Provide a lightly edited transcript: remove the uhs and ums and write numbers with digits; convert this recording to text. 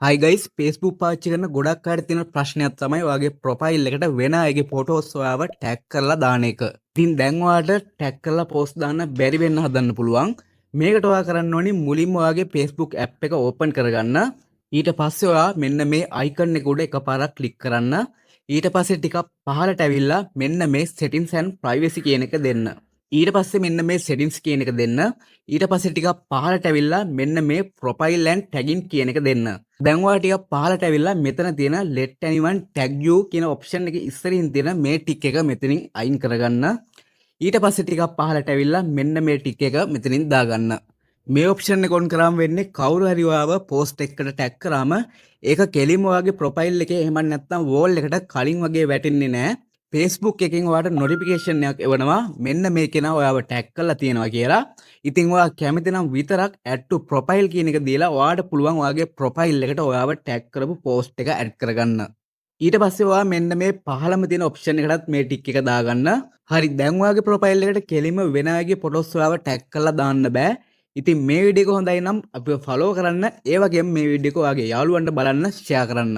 හයි guys Facebook පාවිච්චි කරන ගොඩක් අයට තියෙන ප්‍රශ්නයක් තමයි ඔයාගේ ප්‍රොෆයිල් එකට වෙන අයගේ ෆොටෝස් ඔයාව ටැග් කරලා දාන එක. ඉතින් දැන් ඔයාලට ටැග් කරලා පෝස්ට් දාන්න බැරි වෙන්න හදන්න පුළුවන්. මේකට ඔයා කරන්න ඕනි මුලින්ම ඔයාගේ Facebook app එක ඕපන් කරගන්න. ඊට පස්සේ ඔයා මෙන්න මේ icon එක උඩ එකපාරක් ක්ලික් කරන්න. ඊට පස්සේ ටිකක් පහළට ඇවිල්ලා මෙන්න මේ settings and privacy කියන එක දෙන්න. ඊට පස්සේ මෙන්න මේ settings කියන එක දෙන්න. ඊට පස්සේ ටිකක් පහළට ඇවිල්ලා මෙන්න මේ profile and tagging කියන එක දෙන්න. දැන් ඔයාලා ටිකක් පහළට ඇවිල්ලා මෙතන තියෙන let anyone tag you කියන option එකේ ඉස්සරින් තියෙන මේ ටික එක මෙතනින් අයින් කරගන්න. ඊට පස්සේ ටිකක් පහළට ඇවිල්ලා මෙන්න මේ ටික එක මෙතනින් දාගන්න. මේ option එක on කරාම වෙන්නේ කවුරු හරි ඔයාව post එකකට tag කරාම ඒක කෙලින්ම ඔයාගේ profile එකේ එහෙම නැත්නම් wall එකට කලින් වගේ වැටෙන්නේ නැහැ. Facebook එකෙන් ඔයාලට notification එකක් එවනවා මෙන්න මේ කෙනා ඔයාව tag කරලා තියෙනවා කියලා. ඉතින් ඔයා කැමති නම් විතරක් add to profile කියන එක දීලා ඔයාට පුළුවන් ඔයාගේ profile එකට ඔයාව tag කරපු post එක add කරගන්න. ඊට පස්සේ ඔයා මෙන්න මේ පහළම තියෙන option එකටත් මේ tick එක දාගන්න. හරි දැන් ඔයාගේ profile එකට කෙලින්ම වෙන අයගේ photos ඔයාව tag කරලා දාන්න බෑ. ඉතින් මේ වීඩියෝ එක හොඳයි නම් අපිව follow කරන්න. ඒ වගේම මේ වීඩියෝ එක ඔයාගේ යාළුවන්ට බලන්න share කරන්න.